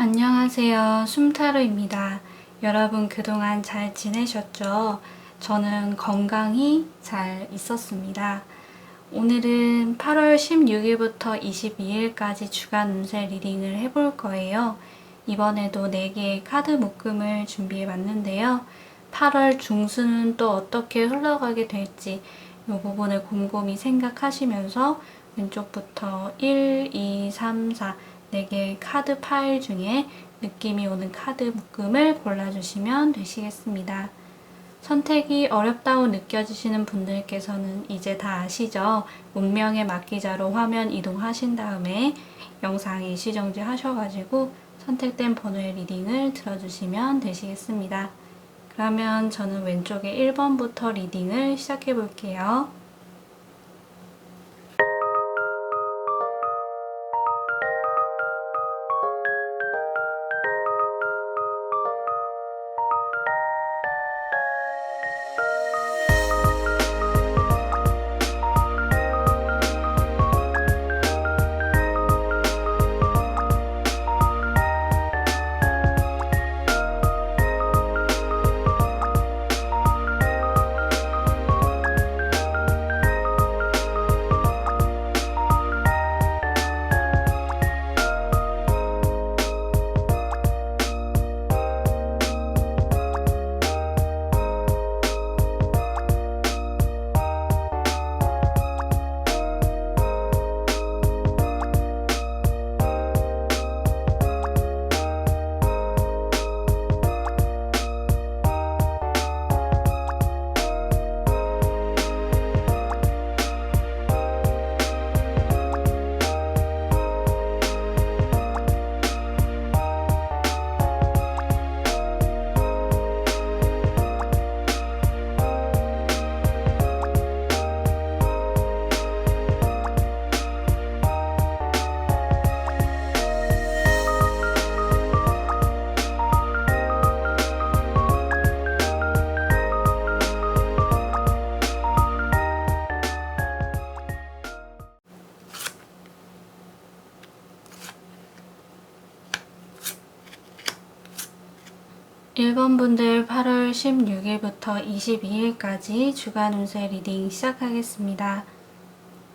안녕하세요. 숨타로입니다. 여러분 그동안 잘 지내셨죠? 저는 건강히 잘 있었습니다. 오늘은 8월 16일부터 22일까지 주간 운세 리딩을 해볼 거예요. 이번에도 4개의 카드 묶음을 준비해 봤는데요. 8월 중순은 또 어떻게 흘러가게 될지 이 부분을 곰곰이 생각하시면서 왼쪽부터 1, 2, 3, 4 4개의 카드 파일 중에 느낌이 오는 카드 묶음을 골라주시면 되시겠습니다. 선택이 어렵다고 느껴지시는 분들께서는 이제 다 아시죠? 운명의 막기자로 화면 이동하신 다음에 영상 일시정지 하셔가지고 선택된 번호의 리딩을 들어주시면 되시겠습니다. 그러면 저는 왼쪽에 1번부터 리딩을 시작해 볼게요. 1번 분들 8월 16일부터 22일까지 주간 운세 리딩 시작하겠습니다.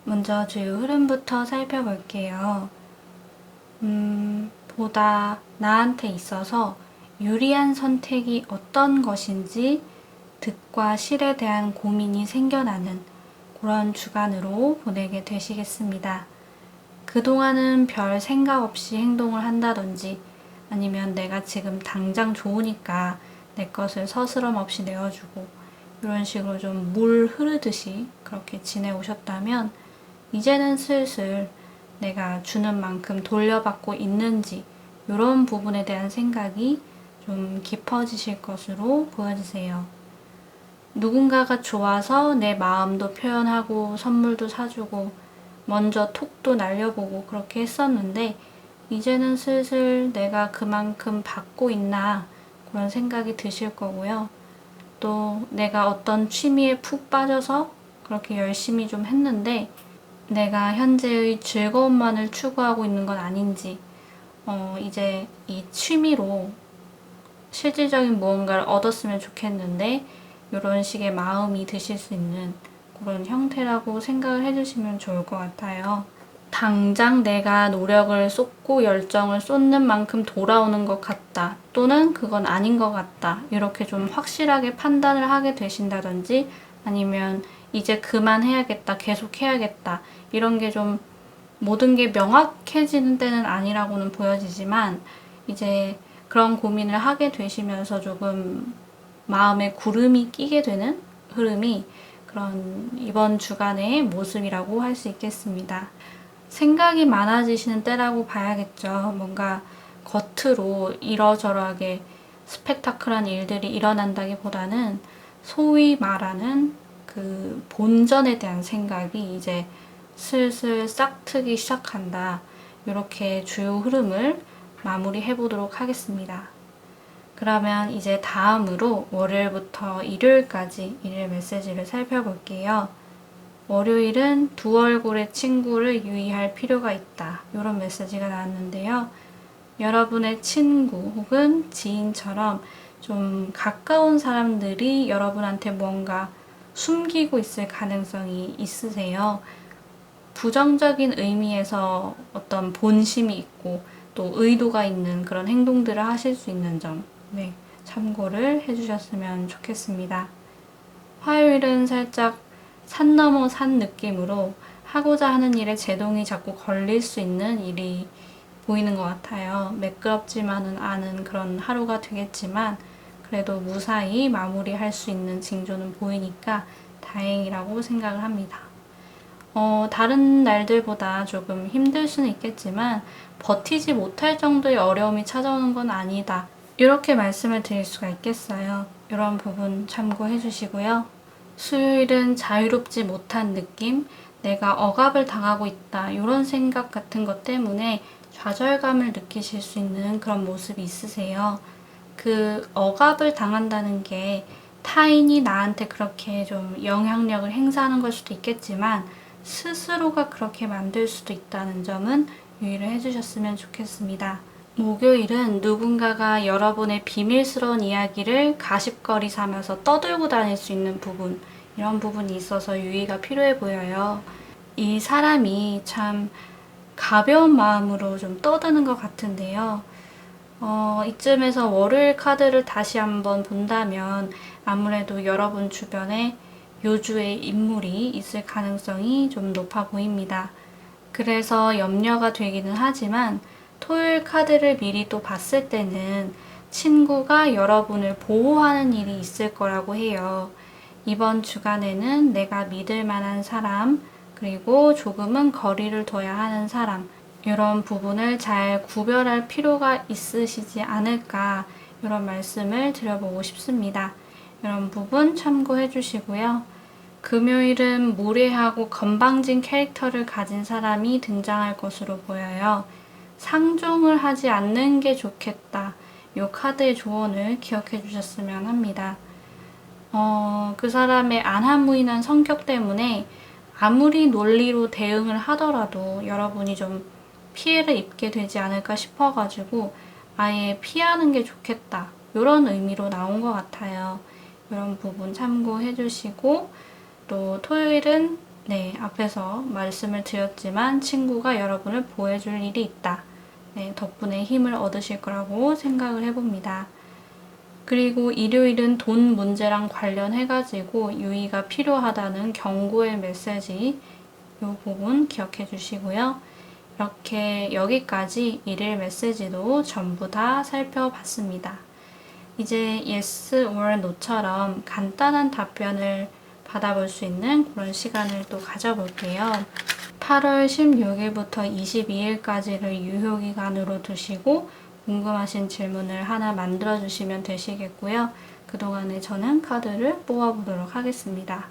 먼저 주요 흐름부터 살펴볼게요. 보다 나한테 있어서 유리한 선택이 어떤 것인지 득과 실에 대한 고민이 생겨나는 그런 주간으로 보내게 되시겠습니다. 그동안은 별 생각 없이 행동을 한다든지 아니면 내가 지금 당장 좋으니까 내 것을 서스럼 없이 내어주고 이런 식으로 좀 물 흐르듯이 그렇게 지내오셨다면 이제는 슬슬 내가 주는 만큼 돌려받고 있는지 이런 부분에 대한 생각이 좀 깊어지실 것으로 보여지세요. 누군가가 좋아서 내 마음도 표현하고 선물도 사주고 먼저 톡도 날려보고 그렇게 했었는데 이제는 슬슬 내가 그만큼 받고 있나 그런 생각이 드실 거고요. 또 내가 어떤 취미에 푹 빠져서 그렇게 열심히 좀 했는데 내가 현재의 즐거움만을 추구하고 있는 건 아닌지 이제 이 취미로 실질적인 무언가를 얻었으면 좋겠는데 이런 식의 마음이 드실 수 있는 그런 형태라고 생각을 해주시면 좋을 것 같아요. 당장 내가 노력을 쏟고 열정을 쏟는 만큼 돌아오는 것 같다 또는 그건 아닌 것 같다 이렇게 좀 확실하게 판단을 하게 되신다든지 아니면 이제 그만해야겠다 계속 해야겠다 이런 게 좀 모든 게 명확해지는 때는 아니라고는 보여지지만 이제 그런 고민을 하게 되시면서 조금 마음에 구름이 끼게 되는 흐름이 그런 이번 주간의 모습이라고 할 수 있겠습니다. 생각이 많아지시는 때라고 봐야겠죠. 뭔가 겉으로 이러저러하게 스펙타클한 일들이 일어난다기보다는 소위 말하는 그 본전에 대한 생각이 이제 슬슬 싹트기 시작한다. 이렇게 주요 흐름을 마무리해 보도록 하겠습니다. 그러면 이제 다음으로 월요일부터 일요일까지 일일 메시지를 살펴볼게요. 월요일은 두 얼굴의 친구를 유의할 필요가 있다. 이런 메시지가 나왔는데요. 여러분의 친구 혹은 지인처럼 좀 가까운 사람들이 여러분한테 뭔가 숨기고 있을 가능성이 있으세요. 부정적인 의미에서 어떤 본심이 있고 또 의도가 있는 그런 행동들을 하실 수 있는 점, 네, 참고를 해주셨으면 좋겠습니다. 화요일은 살짝 산 넘어 산 느낌으로 하고자 하는 일에 제동이 자꾸 걸릴 수 있는 일이 보이는 것 같아요. 매끄럽지만은 않은 그런 하루가 되겠지만 그래도 무사히 마무리할 수 있는 징조는 보이니까 다행이라고 생각을 합니다. 다른 날들보다 조금 힘들 수는 있겠지만 버티지 못할 정도의 어려움이 찾아오는 건 아니다. 이렇게 말씀을 드릴 수가 있겠어요. 이런 부분 참고해 주시고요. 수요일은 자유롭지 못한 느낌, 내가 억압을 당하고 있다, 이런 생각 같은 것 때문에 좌절감을 느끼실 수 있는 그런 모습이 있으세요. 그 억압을 당한다는 게 타인이 나한테 그렇게 좀 영향력을 행사하는 걸 수도 있겠지만 스스로가 그렇게 만들 수도 있다는 점은 유의를 해주셨으면 좋겠습니다. 목요일은 누군가가 여러분의 비밀스러운 이야기를 가십거리 삼아서 떠들고 다닐 수 있는 부분, 이런 부분이 있어서 유의가 필요해 보여요. 이 사람이 참 가벼운 마음으로 좀 떠드는 것 같은데요. 이쯤에서 월요일 카드를 다시 한번 본다면 아무래도 여러분 주변에 요주의 인물이 있을 가능성이 좀 높아 보입니다. 그래서 염려가 되기는 하지만 토요일 카드를 미리 또 봤을 때는 친구가 여러분을 보호하는 일이 있을 거라고 해요. 이번 주간에는 내가 믿을 만한 사람, 그리고 조금은 거리를 둬야 하는 사람, 이런 부분을 잘 구별할 필요가 있으시지 않을까, 이런 말씀을 드려보고 싶습니다. 이런 부분 참고해 주시고요. 금요일은 무례하고 건방진 캐릭터를 가진 사람이 등장할 것으로 보여요. 상종을 하지 않는 게 좋겠다. 이 카드의 조언을 기억해 주셨으면 합니다. 그 사람의 안하무인한 성격 때문에 아무리 논리로 대응을 하더라도 여러분이 좀 피해를 입게 되지 않을까 싶어가지고 아예 피하는 게 좋겠다. 이런 의미로 나온 것 같아요. 이런 부분 참고해 주시고, 또 토요일은 네, 앞에서 말씀을 드렸지만 친구가 여러분을 보호해줄 일이 있다. 네, 덕분에 힘을 얻으실 거라고 생각을 해봅니다. 그리고 일요일은 돈 문제랑 관련해가지고 유의가 필요하다는 경고의 메시지, 이 부분 기억해 주시고요. 이렇게 여기까지 일일 메시지도 전부 다 살펴봤습니다. 이제 yes or no처럼 간단한 답변을 받아볼 수 있는 그런 시간을 또 가져볼게요. 8월 16일부터 22일까지를 유효기간으로 두시고 궁금하신 질문을 하나 만들어주시면 되시겠고요. 그동안에 저는 카드를 뽑아보도록 하겠습니다.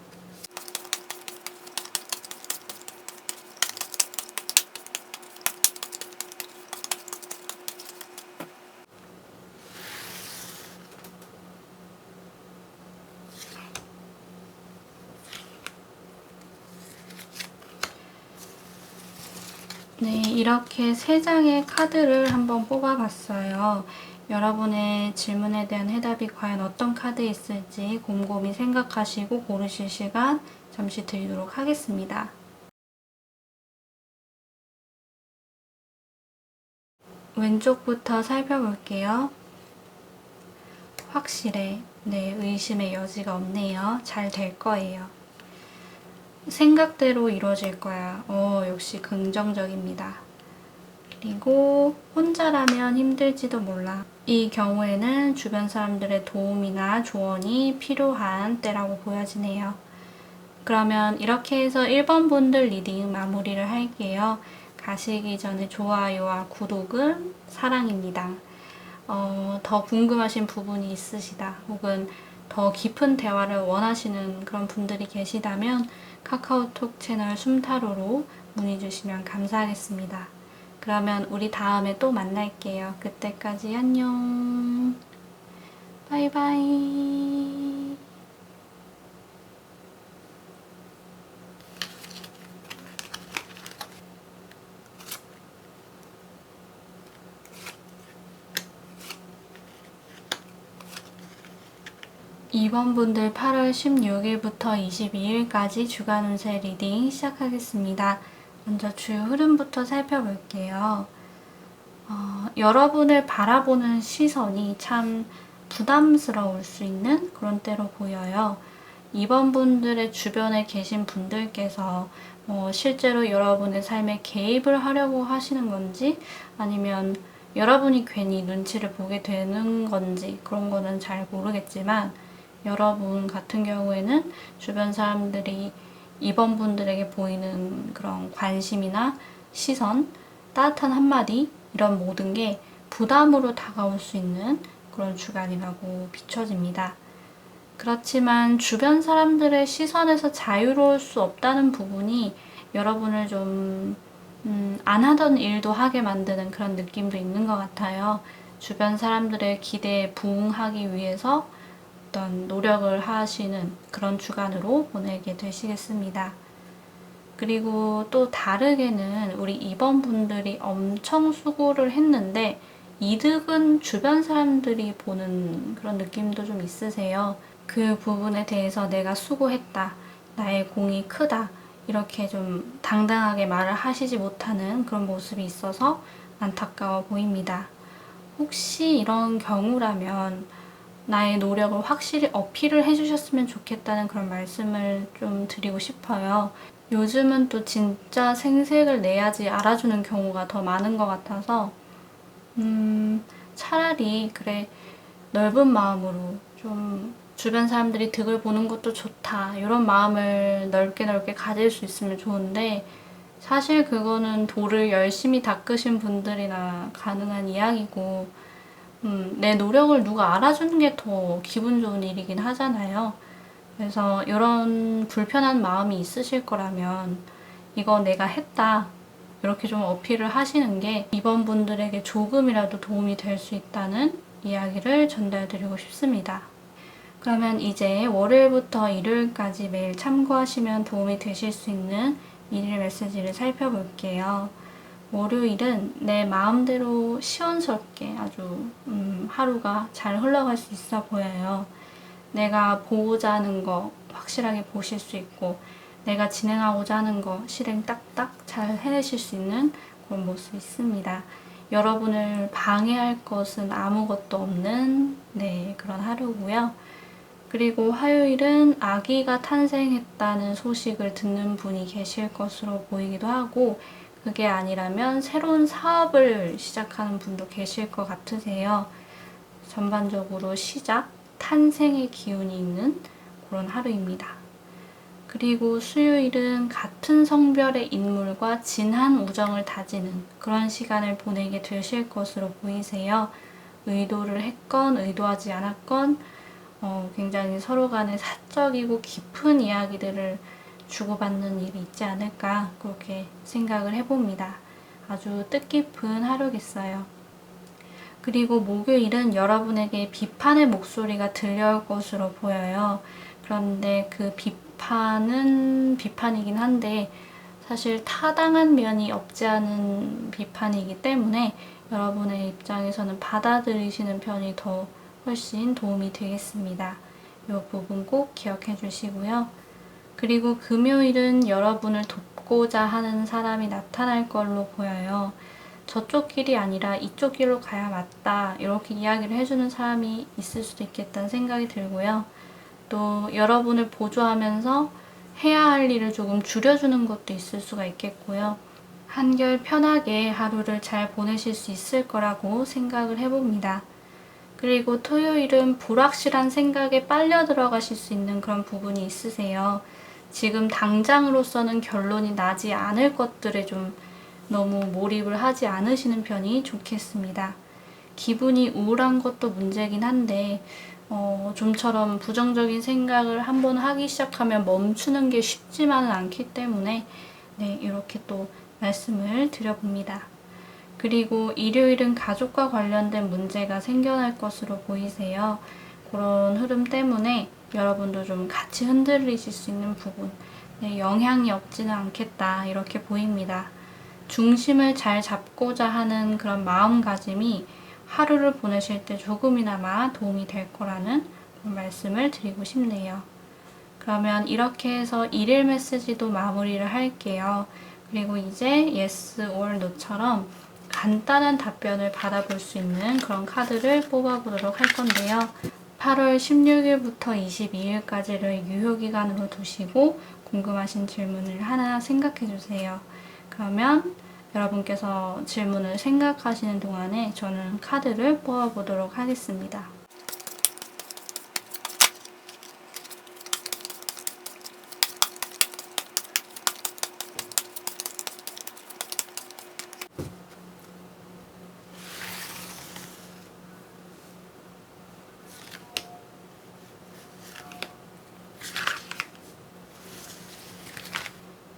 네, 이렇게 3장의 카드를 한번 뽑아봤어요. 여러분의 질문에 대한 해답이 과연 어떤 카드에 있을지 곰곰이 생각하시고 고르실 시간 잠시 드리도록 하겠습니다. 왼쪽부터 살펴볼게요. 확실해. 네, 의심의 여지가 없네요. 잘 될 거예요. 생각대로 이루어질 거야. 역시 긍정적입니다. 그리고 혼자라면 힘들지도 몰라. 이 경우에는 주변 사람들의 도움이나 조언이 필요한 때라고 보여지네요. 그러면 이렇게 해서 1번 분들 리딩 마무리를 할게요. 가시기 전에 좋아요와 구독은 사랑입니다. 더 궁금하신 부분이 있으시다, 혹은 더 깊은 대화를 원하시는 그런 분들이 계시다면 카카오톡 채널 숨타로로 문의 주시면 감사하겠습니다. 그러면 우리 다음에 또 만날게요. 그때까지 안녕. 바이바이. 2번 분들 8월 16일부터 22일까지 주간 운세 리딩 시작하겠습니다. 먼저 주요 흐름부터 살펴볼게요. 여러분을 바라보는 시선이 참 부담스러울 수 있는 그런 때로 보여요. 2번 분들의 주변에 계신 분들께서 실제로 여러분의 삶에 개입을 하려고 하시는 건지 아니면 여러분이 괜히 눈치를 보게 되는 건지 그런 거는 잘 모르겠지만 여러분 같은 경우에는 주변 사람들이 2번 분들에게 보이는 그런 관심이나 시선, 따뜻한 한마디 이런 모든 게 부담으로 다가올 수 있는 그런 주간이라고 비춰집니다. 그렇지만 주변 사람들의 시선에서 자유로울 수 없다는 부분이 여러분을 좀 안 하던 일도 하게 만드는 그런 느낌도 있는 것 같아요. 주변 사람들의 기대에 부응하기 위해서 어떤 노력을 하시는 그런 주간으로 보내게 되시겠습니다. 그리고 또 다르게는 우리 2번 분들이 엄청 수고를 했는데 이득은 주변 사람들이 보는 그런 느낌도 좀 있으세요. 그 부분에 대해서 내가 수고했다, 나의 공이 크다 이렇게 좀 당당하게 말을 하시지 못하는 그런 모습이 있어서 안타까워 보입니다. 혹시 이런 경우라면 나의 노력을 확실히 어필을 해주셨으면 좋겠다는 그런 말씀을 좀 드리고 싶어요. 요즘은 또 진짜 생색을 내야지 알아주는 경우가 더 많은 것 같아서 차라리 그래 넓은 마음으로 좀 주변 사람들이 득을 보는 것도 좋다 이런 마음을 넓게 가질 수 있으면 좋은데 사실 그거는 돌을 열심히 닦으신 분들이나 가능한 이야기고 내 노력을 누가 알아주는 게 더 기분 좋은 일이긴 하잖아요. 그래서 이런 불편한 마음이 있으실 거라면 이거 내가 했다 이렇게 좀 어필을 하시는 게 이번 분들에게 조금이라도 도움이 될 수 있다는 이야기를 전달드리고 싶습니다. 그러면 이제 월요일부터 일요일까지 매일 참고하시면 도움이 되실 수 있는 일일 메시지를 살펴볼게요. 월요일은 내 마음대로 시원스럽게 아주 하루가 잘 흘러갈 수 있어 보여요. 내가 보고자 하는 거 확실하게 보실 수 있고 내가 진행하고자 하는 거 실행 딱딱 잘 해내실 수 있는 그런 모습이 있습니다. 여러분을 방해할 것은 아무것도 없는 그런 하루고요. 그리고 화요일은 아기가 탄생했다는 소식을 듣는 분이 계실 것으로 보이기도 하고 그게 아니라면 새로운 사업을 시작하는 분도 계실 것 같으세요. 전반적으로 시작, 탄생의 기운이 있는 그런 하루입니다. 그리고 수요일은 같은 성별의 인물과 진한 우정을 다지는 그런 시간을 보내게 되실 것으로 보이세요. 의도를 했건 의도하지 않았건 굉장히 서로 간에 사적이고 깊은 이야기들을 주고받는 일이 있지 않을까 그렇게 생각을 해봅니다. 아주 뜻깊은 하루겠어요. 그리고 목요일은 여러분에게 비판의 목소리가 들려올 것으로 보여요. 그런데 그 비판은 비판이긴 한데 사실 타당한 면이 없지 않은 비판이기 때문에 여러분의 입장에서는 받아들이시는 편이 더 훨씬 도움이 되겠습니다. 이 부분 꼭 기억해 주시고요. 그리고 금요일은 여러분을 돕고자 하는 사람이 나타날 걸로 보여요. 저쪽 길이 아니라 이쪽 길로 가야 맞다 이렇게 이야기를 해주는 사람이 있을 수도 있겠다는 생각이 들고요. 또 여러분을 보조하면서 해야 할 일을 조금 줄여주는 것도 있을 수가 있겠고요. 한결 편하게 하루를 잘 보내실 수 있을 거라고 생각을 해봅니다. 그리고 토요일은 불확실한 생각에 빨려 들어가실 수 있는 그런 부분이 있으세요. 지금 당장으로서는 결론이 나지 않을 것들에 좀 너무 몰입을 하지 않으시는 편이 좋겠습니다. 기분이 우울한 것도 문제긴 한데 좀처럼 부정적인 생각을 한번 하기 시작하면 멈추는 게 쉽지만은 않기 때문에 이렇게 또 말씀을 드려봅니다. 그리고 일요일은 가족과 관련된 문제가 생겨날 것으로 보이세요. 그런 흐름 때문에 여러분도 좀 같이 흔들리실 수 있는 부분, 영향이 없지는 않겠다 이렇게 보입니다. 중심을 잘 잡고자 하는 그런 마음가짐이 하루를 보내실 때 조금이나마 도움이 될 거라는 말씀을 드리고 싶네요. 그러면 이렇게 해서 일일 메시지도 마무리를 할게요. 그리고 이제 yes or no처럼 간단한 답변을 받아볼 수 있는 그런 카드를 뽑아보도록 할 건데요. 8월 16일부터 22일까지를 유효기간으로 두시고 궁금하신 질문을 하나 생각해 주세요. 그러면 여러분께서 질문을 생각하시는 동안에 저는 카드를 뽑아보도록 하겠습니다.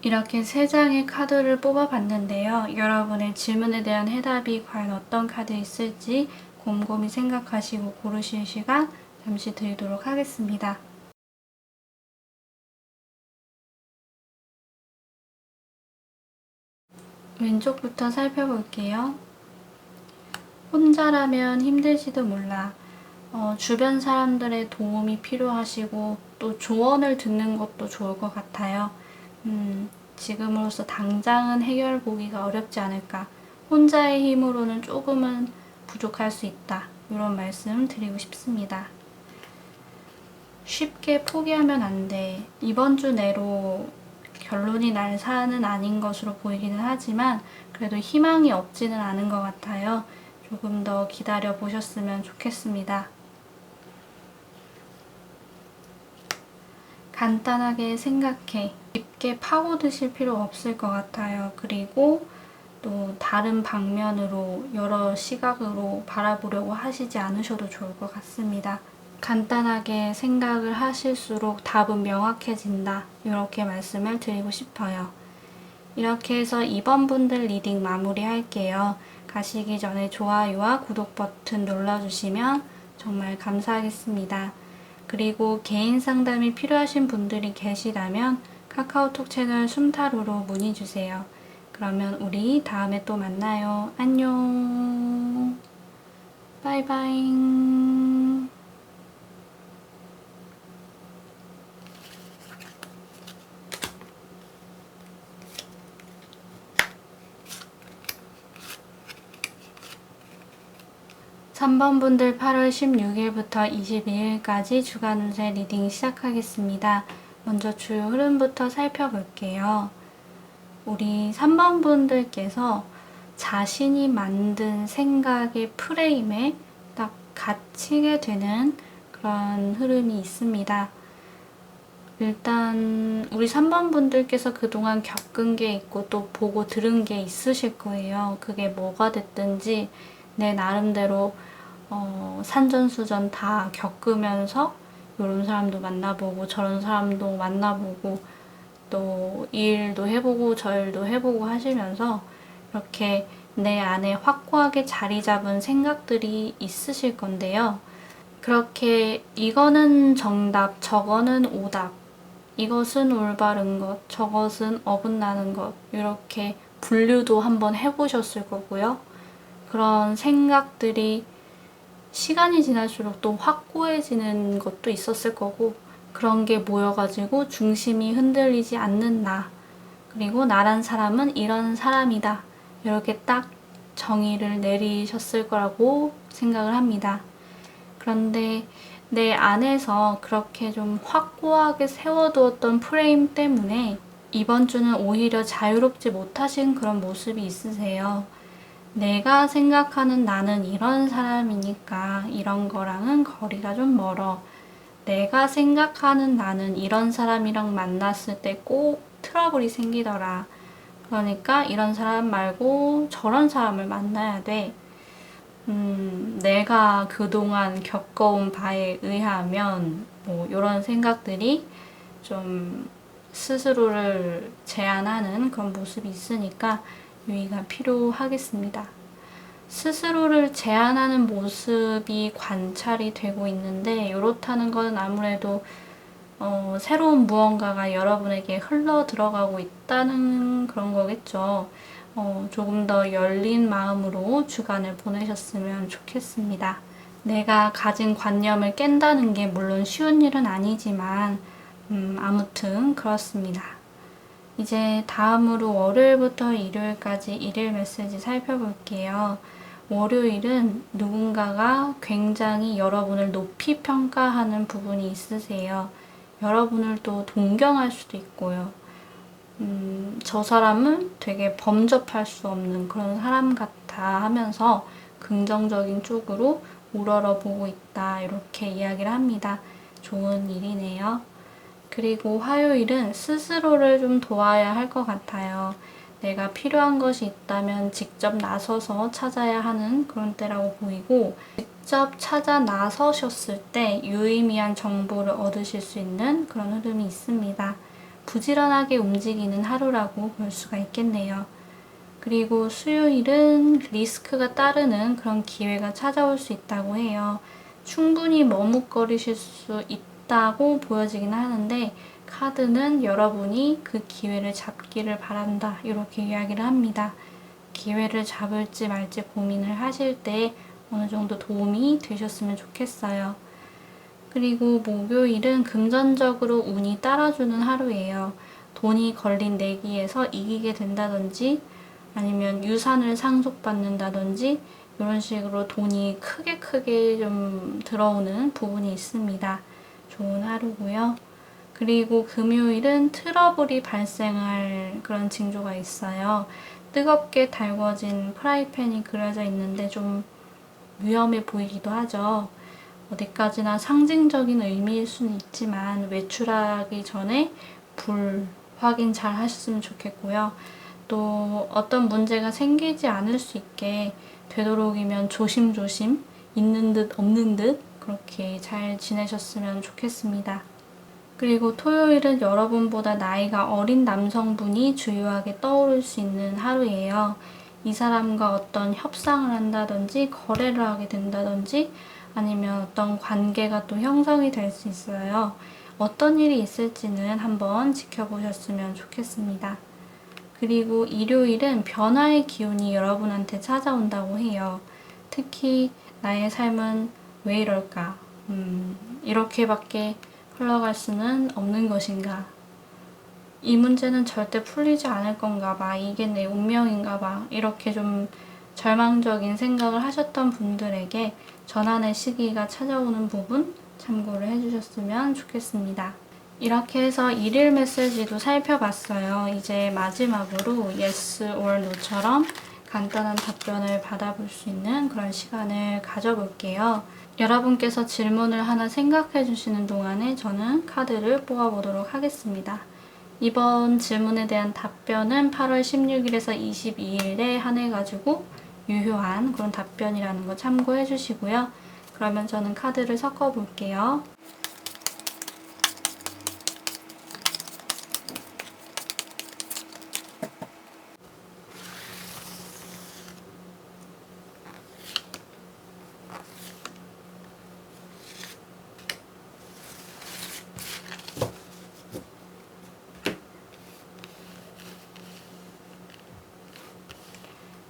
이렇게 3장의 카드를 뽑아봤는데요. 여러분의 질문에 대한 해답이 과연 어떤 카드에 있을지 곰곰이 생각하시고 고르실 시간 잠시 드리도록 하겠습니다. 왼쪽부터 살펴볼게요. 혼자라면 힘들지도 몰라. 주변 사람들의 도움이 필요하시고 또 조언을 듣는 것도 좋을 것 같아요. 지금으로서 당장은 해결 보기가 어렵지 않을까. 혼자의 힘으로는 조금은 부족할 수 있다. 이런 말씀 드리고 싶습니다. 쉽게 포기하면 안 돼. 이번 주 내로 결론이 날 사안은 아닌 것으로 보이기는 하지만 그래도 희망이 없지는 않은 것 같아요. 조금 더 기다려 보셨으면 좋겠습니다. 간단하게 생각해. 깊게 파고드실 필요 없을 것 같아요. 그리고 또 다른 방면으로 여러 시각으로 바라보려고 하시지 않으셔도 좋을 것 같습니다. 간단하게 생각을 하실수록 답은 명확해진다. 이렇게 말씀을 드리고 싶어요. 이렇게 해서 2번 분들 리딩 마무리 할게요. 가시기 전에 좋아요와 구독 버튼 눌러주시면 정말 감사하겠습니다. 그리고 개인 상담이 필요하신 분들이 계시다면 카카오톡 채널 숨타로로 문의주세요. 그러면 우리 다음에 또 만나요. 안녕. 바이바이. 3번 분들 8월 16일부터 22일까지 주간 운세 리딩 시작하겠습니다. 먼저 주요 흐름부터 살펴볼게요. 우리 3번 분들께서 자신이 만든 생각의 프레임에 딱 갇히게 되는 그런 흐름이 있습니다. 일단 우리 3번 분들께서 그동안 겪은 게 있고 또 보고 들은 게 있으실 거예요. 그게 뭐가 됐든지 내 나름대로 산전수전 다 겪으면서 이런 사람도 만나보고 저런 사람도 만나보고 또 이 일도 해보고 저 일도 해보고 하시면서 이렇게 내 안에 확고하게 자리 잡은 생각들이 있으실 건데요. 그렇게 이거는 정답, 저거는 오답, 이것은 올바른 것, 저것은 어긋나는 것 이렇게 분류도 한번 해보셨을 거고요. 그런 생각들이 시간이 지날수록 또 확고해지는 것도 있었을 거고 그런 게 모여가지고 중심이 흔들리지 않는 나 그리고 나란 사람은 이런 사람이다 이렇게 딱 정의를 내리셨을 거라고 생각을 합니다. 그런데 내 안에서 그렇게 좀 확고하게 세워두었던 프레임 때문에 이번 주는 오히려 자유롭지 못하신 그런 모습이 있으세요. 내가 생각하는 나는 이런 사람이니까 이런 거랑은 거리가 좀 멀어. 내가 생각하는 나는 이런 사람이랑 만났을 때 꼭 트러블이 생기더라. 그러니까 이런 사람 말고 저런 사람을 만나야 돼. 내가 그동안 겪어온 바에 의하면 뭐 이런 생각들이 좀 스스로를 제한하는 그런 모습이 있으니까 유의가 필요하겠습니다. 스스로를 제한하는 모습이 관찰이 되고 있는데 이렇다는 것은 아무래도 새로운 무언가가 여러분에게 흘러 들어가고 있다는 그런 거겠죠. 조금 더 열린 마음으로 주간을 보내셨으면 좋겠습니다. 내가 가진 관념을 깬다는 게 물론 쉬운 일은 아니지만 아무튼 그렇습니다. 이제 다음으로 월요일부터 일요일까지 일일 메시지 살펴볼게요. 월요일은 누군가가 굉장히 여러분을 높이 평가하는 부분이 있으세요. 여러분을 또 동경할 수도 있고요. 저 사람은 되게 범접할 수 없는 그런 사람 같아 하면서 긍정적인 쪽으로 우러러보고 있다, 이렇게 이야기를 합니다. 좋은 일이네요. 그리고 화요일은 스스로를 좀 도와야 할 것 같아요. 내가 필요한 것이 있다면 직접 나서서 찾아야 하는 그런 때라고 보이고, 직접 찾아 나서셨을 때 유의미한 정보를 얻으실 수 있는 그런 흐름이 있습니다. 부지런하게 움직이는 하루라고 볼 수가 있겠네요. 그리고 수요일은 리스크가 따르는 그런 기회가 찾아올 수 있다고 해요. 충분히 머뭇거리실 수 있다고 보여지긴 하는데, 카드는 여러분이 그 기회를 잡기를 바란다, 이렇게 이야기를 합니다. 기회를 잡을지 말지 고민을 하실 때 어느 정도 도움이 되셨으면 좋겠어요. 그리고 목요일은 금전적으로 운이 따라주는 하루예요. 돈이 걸린 내기에서 이기게 된다든지, 아니면 유산을 상속받는다든지, 이런 식으로 돈이 크게 좀 들어오는 부분이 있습니다. 좋은 하루고요. 그리고 금요일은 트러블이 발생할 그런 징조가 있어요. 뜨겁게 달궈진 프라이팬이 그려져 있는데 좀 위험해 보이기도 하죠. 어디까지나 상징적인 의미일 수는 있지만 외출하기 전에 불 확인 잘 하셨으면 좋겠고요. 또 어떤 문제가 생기지 않을 수 있게 되도록이면 조심조심 있는 듯 없는 듯 그렇게 잘 지내셨으면 좋겠습니다. 그리고 토요일은 여러분보다 나이가 어린 남성분이 주요하게 떠오를 수 있는 하루예요. 이 사람과 어떤 협상을 한다든지 거래를 하게 된다든지, 아니면 어떤 관계가 또 형성이 될 수 있어요. 어떤 일이 있을지는 한번 지켜보셨으면 좋겠습니다. 그리고 일요일은 변화의 기운이 여러분한테 찾아온다고 해요. 특히 나의 삶은 왜 이럴까? 이렇게밖에 흘러갈 수는 없는 것인가? 이 문제는 절대 풀리지 않을 건가 봐. 이게 내 운명인가 봐. 이렇게 좀 절망적인 생각을 하셨던 분들에게 전환의 시기가 찾아오는 부분 참고를 해주셨으면 좋겠습니다. 이렇게 해서 일일 메시지도 살펴봤어요. 이제 마지막으로 yes or no처럼 간단한 답변을 받아볼 수 있는 그런 시간을 가져볼게요. 여러분께서 질문을 하나 생각해 주시는 동안에 저는 카드를 뽑아보도록 하겠습니다. 이번 질문에 대한 답변은 8월 16일에서 22일에 한해가지고 유효한 그런 답변이라는 거 참고해 주시고요. 그러면 저는 카드를 섞어 볼게요.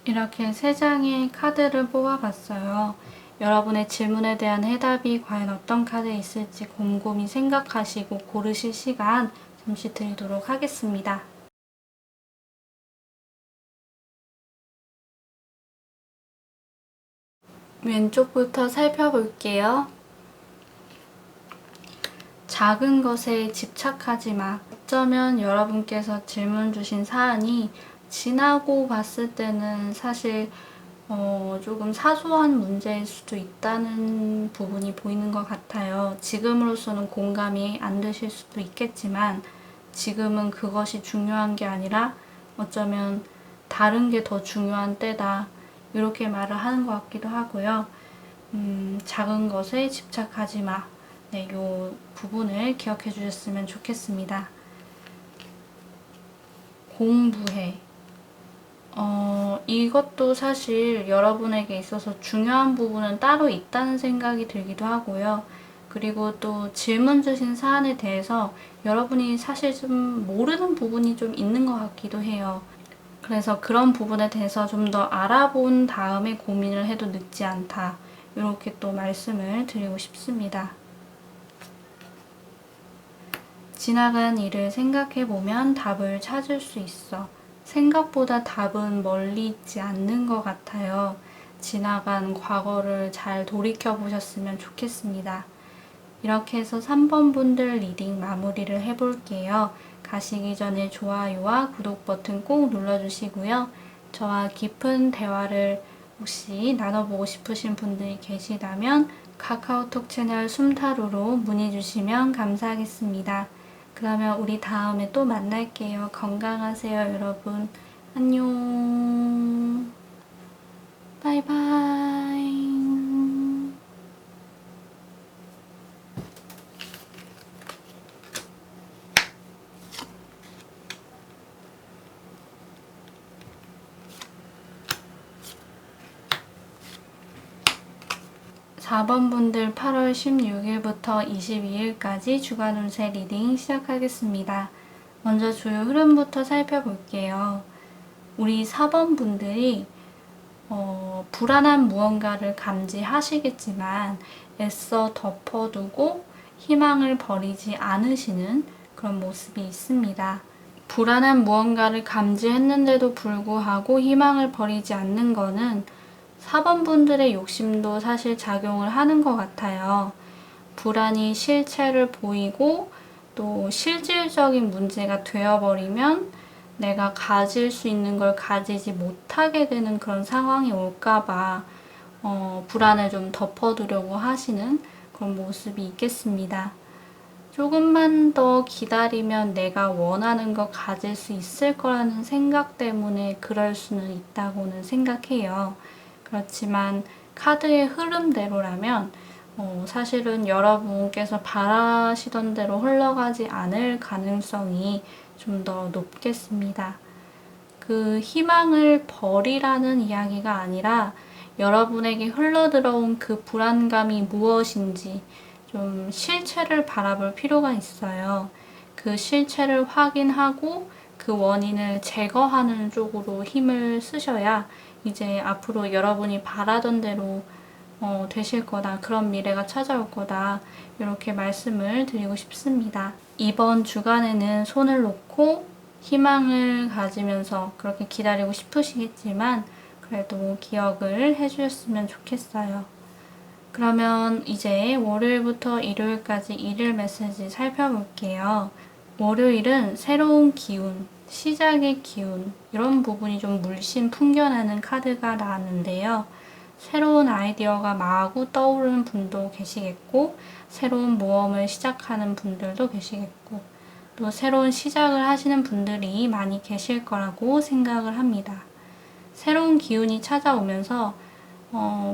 이렇게 3장의 카드를 뽑아봤어요. 여러분의 질문에 대한 해답이 과연 어떤 카드에 있을지 곰곰이 생각하시고 고르실 시간 잠시 드리도록 하겠습니다. 왼쪽부터 살펴볼게요. 작은 것에 집착하지 마. 어쩌면 여러분께서 질문 주신 사안이 지나고 봤을 때는 사실 조금 사소한 문제일 수도 있다는 부분이 보이는 것 같아요. 지금으로서는 공감이 안 되실 수도 있겠지만 지금은 그것이 중요한 게 아니라 어쩌면 다른 게 더 중요한 때다, 이렇게 말을 하는 것 같기도 하고요. 작은 것에 집착하지 마. 네, 요 부분을 기억해 주셨으면 좋겠습니다. 공부해. 이것도 사실 여러분에게 있어서 중요한 부분은 따로 있다는 생각이 들기도 하고요. 그리고 또 질문 주신 사안에 대해서 여러분이 사실 좀 모르는 부분이 좀 있는 것 같기도 해요. 그래서 그런 부분에 대해서 좀 더 알아본 다음에 고민을 해도 늦지 않다, 이렇게 또 말씀을 드리고 싶습니다. 지나간 일을 생각해보면 답을 찾을 수 있어. 생각보다 답은 멀리 있지 않는 것 같아요. 지나간 과거를 잘 돌이켜보셨으면 좋겠습니다. 이렇게 해서 3번 분들 리딩 마무리를 해볼게요. 가시기 전에 좋아요와 구독 버튼 꼭 눌러주시고요. 저와 깊은 대화를 혹시 나눠보고 싶으신 분들이 계시다면 카카오톡 채널 숨타로로 문의 주시면 감사하겠습니다. 그러면 우리 다음에 또 만날게요. 건강하세요, 여러분. 안녕. 바이바이. 4번 분들 8월 16일부터 22일까지 주간 운세 리딩 시작하겠습니다. 먼저 주요 흐름부터 살펴볼게요. 우리 4번 분들이 불안한 무언가를 감지하시겠지만 애써 덮어두고 희망을 버리지 않으시는 그런 모습이 있습니다. 불안한 무언가를 감지했는데도 불구하고 희망을 버리지 않는 거는 4번 분들의 욕심도 사실 작용을 하는 것 같아요. 불안이 실체를 보이고 또 실질적인 문제가 되어버리면 내가 가질 수 있는 걸 가지지 못하게 되는 그런 상황이 올까봐 불안을 좀 덮어두려고 하시는 그런 모습이 있겠습니다. 조금만 더 기다리면 내가 원하는 거 가질 수 있을 거라는 생각 때문에 그럴 수는 있다고는 생각해요. 그렇지만 카드의 흐름대로라면 사실은 여러분께서 바라시던 대로 흘러가지 않을 가능성이 좀 더 높겠습니다. 그 희망을 버리라는 이야기가 아니라 여러분에게 흘러들어온 그 불안감이 무엇인지 좀 실체를 바라볼 필요가 있어요. 그 실체를 확인하고 그 원인을 제거하는 쪽으로 힘을 쓰셔야 이제 앞으로 여러분이 바라던 대로 되실 거다. 그런 미래가 찾아올 거다. 이렇게 말씀을 드리고 싶습니다. 이번 주간에는 손을 놓고 희망을 가지면서 그렇게 기다리고 싶으시겠지만 그래도 기억을 해주셨으면 좋겠어요. 그러면 이제 월요일부터 일요일까지 일일 메시지 살펴볼게요. 월요일은 새로운 기운, 시작의 기운 이런 부분이 좀 물씬 풍겨나는 카드가 나왔는데요. 새로운 아이디어가 마구 떠오르는 분도 계시겠고 새로운 모험을 시작하는 분들도 계시겠고 또 새로운 시작을 하시는 분들이 많이 계실 거라고 생각을 합니다. 새로운 기운이 찾아오면서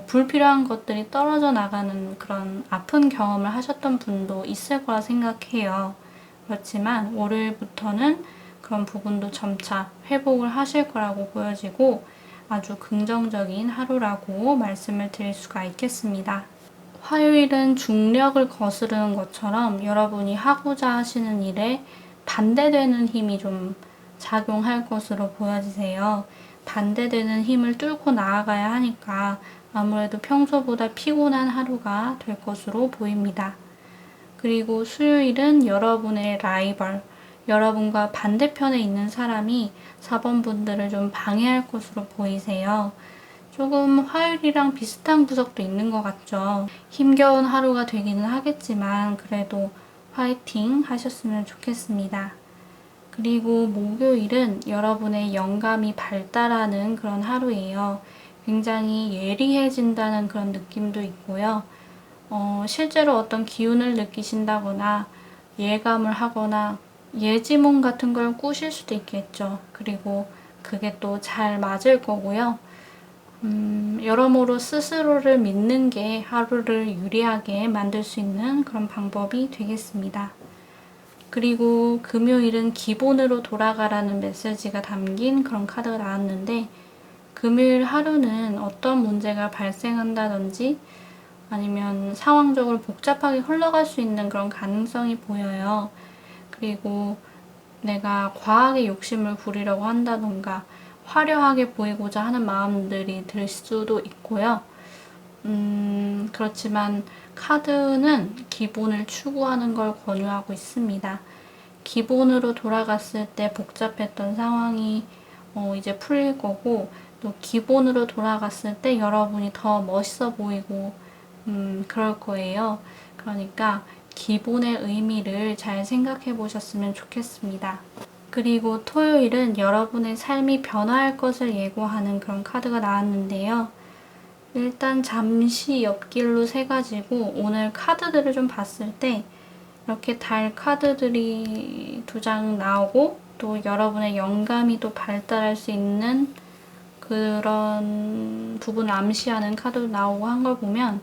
불필요한 것들이 떨어져 나가는 그런 아픈 경험을 하셨던 분도 있을 거라 생각해요. 그렇지만 월요일부터는 그런 부분도 점차 회복을 하실 거라고 보여지고 아주 긍정적인 하루라고 말씀을 드릴 수가 있겠습니다. 화요일은 중력을 거스르는 것처럼 여러분이 하고자 하시는 일에 반대되는 힘이 좀 작용할 것으로 보여지세요. 반대되는 힘을 뚫고 나아가야 하니까 아무래도 평소보다 피곤한 하루가 될 것으로 보입니다. 그리고 수요일은 여러분의 라이벌, 여러분과 반대편에 있는 사람이 4번 분들을 좀 방해할 것으로 보이세요. 조금 화요일이랑 비슷한 구석도 있는 것 같죠. 힘겨운 하루가 되기는 하겠지만 그래도 화이팅 하셨으면 좋겠습니다. 그리고 목요일은 여러분의 영감이 발달하는 그런 하루예요. 굉장히 예리해진다는 그런 느낌도 있고요. 실제로 어떤 기운을 느끼신다거나 예감을 하거나 예지몽 같은 걸 꾸실 수도 있겠죠. 그리고 그게 또 잘 맞을 거고요. 여러모로 스스로를 믿는 게 하루를 유리하게 만들 수 있는 그런 방법이 되겠습니다. 그리고 금요일은 기본으로 돌아가라는 메시지가 담긴 그런 카드가 나왔는데 금요일 하루는 어떤 문제가 발생한다든지 아니면 상황적으로 복잡하게 흘러갈 수 있는 그런 가능성이 보여요. 그리고 내가 과하게 욕심을 부리려고 한다던가 화려하게 보이고자 하는 마음들이 들 수도 있고요. 그렇지만 카드는 기본을 추구하는 걸 권유하고 있습니다. 기본으로 돌아갔을 때 복잡했던 상황이 이제 풀릴 거고, 또 기본으로 돌아갔을 때 여러분이 더 멋있어 보이고 그럴 거예요. 그러니까 기본의 의미를 잘 생각해 보셨으면 좋겠습니다. 그리고 토요일은 여러분의 삶이 변화할 것을 예고하는 그런 카드가 나왔는데요. 일단 잠시 옆길로 새가지고 오늘 카드들을 좀 봤을 때 이렇게 달 카드들이 2장 나오고, 또 여러분의 영감이 또 발달할 수 있는 그런 부분을 암시하는 카드도 나오고 한 걸 보면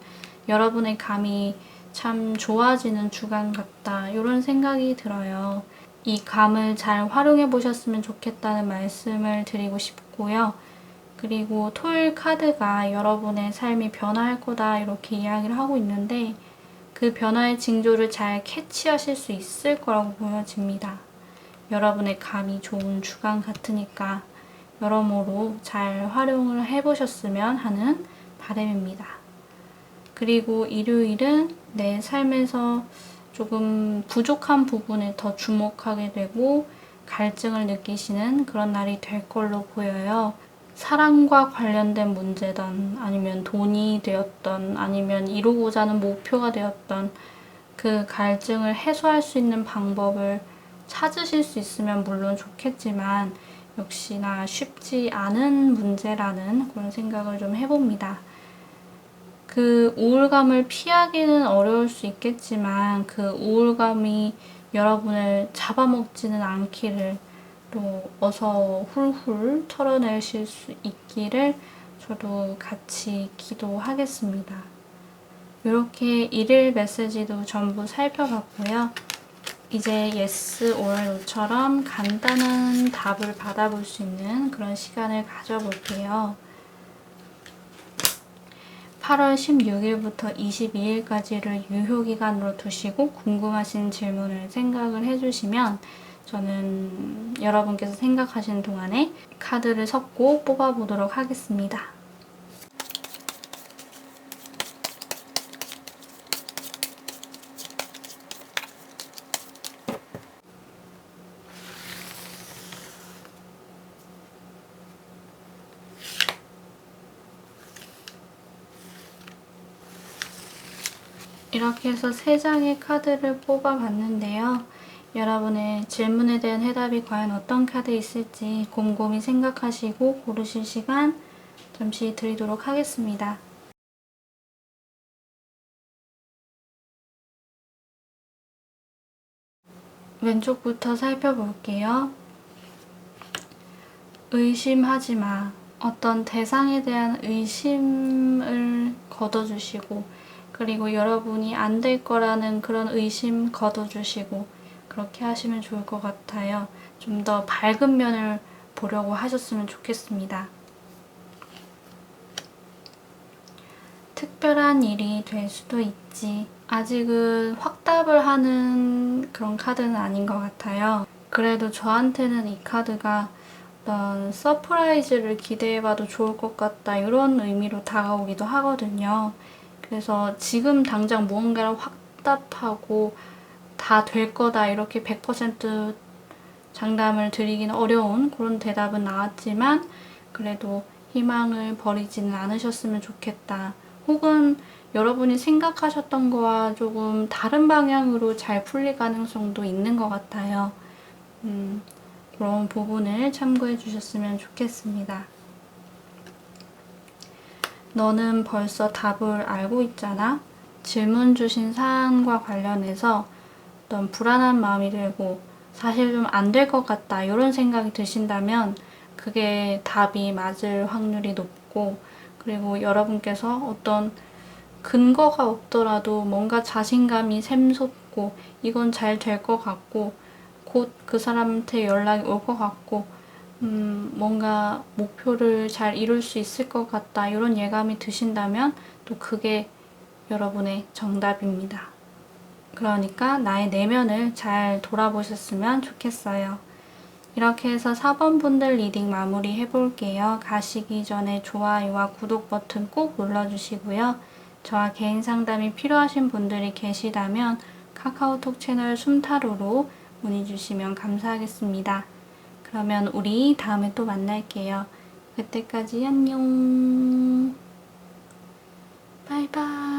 여러분의 감이 참 좋아지는 주간 같다, 이런 생각이 들어요. 이 감을 잘 활용해 보셨으면 좋겠다는 말씀을 드리고 싶고요. 그리고 토요일 카드가 여러분의 삶이 변화할 거다 이렇게 이야기를 하고 있는데, 그 변화의 징조를 잘 캐치하실 수 있을 거라고 보여집니다. 여러분의 감이 좋은 주간 같으니까 여러모로 잘 활용을 해보셨으면 하는 바람입니다. 그리고 일요일은 내 삶에서 조금 부족한 부분에 더 주목하게 되고 갈증을 느끼시는 그런 날이 될 걸로 보여요. 사랑과 관련된 문제든 아니면 돈이 되었던 아니면 이루고자 하는 목표가 되었던 그 갈증을 해소할 수 있는 방법을 찾으실 수 있으면 물론 좋겠지만 역시나 쉽지 않은 문제라는 그런 생각을 좀 해봅니다. 그 우울감을 피하기는 어려울 수 있겠지만 그 우울감이 여러분을 잡아먹지는 않기를, 또 어서 훌훌 털어내실 수 있기를 저도 같이 기도하겠습니다. 이렇게 일일 메시지도 전부 살펴봤고요. 이제 yes or no처럼 간단한 답을 받아볼 수 있는 그런 시간을 가져볼게요. 8월 16일부터 22일까지를 유효기간으로 두시고 궁금하신 질문을 생각을 해주시면 저는 여러분께서 생각하시는 동안에 카드를 섞고 뽑아보도록 하겠습니다. 이렇게 해서 3장의 카드를 뽑아봤는데요. 여러분의 질문에 대한 해답이 과연 어떤 카드에 있을지 곰곰이 생각하시고 고르실 시간 잠시 드리도록 하겠습니다. 왼쪽부터 살펴볼게요. 의심하지 마. 어떤 대상에 대한 의심을 걷어주시고, 그리고 여러분이 안 될 거라는 그런 의심 걷어주시고 그렇게 하시면 좋을 것 같아요. 좀 더 밝은 면을 보려고 하셨으면 좋겠습니다. 특별한 일이 될 수도 있지. 아직은 확답을 하는 그런 카드는 아닌 것 같아요. 그래도 저한테는 이 카드가 어떤 서프라이즈를 기대해봐도 좋을 것 같다, 이런 의미로 다가오기도 하거든요. 그래서 지금 당장 무언가를 확답하고 다 될 거다 이렇게 100% 장담을 드리기는 어려운 그런 대답은 나왔지만, 그래도 희망을 버리지는 않으셨으면 좋겠다. 혹은 여러분이 생각하셨던 거와 조금 다른 방향으로 잘 풀릴 가능성도 있는 것 같아요. 그런 부분을 참고해 주셨으면 좋겠습니다. 너는 벌써 답을 알고 있잖아? 질문 주신 사안과 관련해서 어떤 불안한 마음이 들고 사실 좀 안 될 것 같다 이런 생각이 드신다면 그게 답이 맞을 확률이 높고, 그리고 여러분께서 어떤 근거가 없더라도 뭔가 자신감이 샘솟고 이건 잘 될 것 같고 곧 그 사람한테 연락이 올 것 같고 뭔가 목표를 잘 이룰 수 있을 것 같다 이런 예감이 드신다면 또 그게 여러분의 정답입니다. 그러니까 나의 내면을 잘 돌아보셨으면 좋겠어요. 이렇게 해서 4번 분들 리딩 마무리 해볼게요. 가시기 전에 좋아요와 구독 버튼 꼭 눌러주시고요. 저와 개인 상담이 필요하신 분들이 계시다면 카카오톡 채널 숨타로로 문의 주시면 감사하겠습니다. 그러면 우리 다음에 또 만날게요. 그때까지 안녕. 바이바이.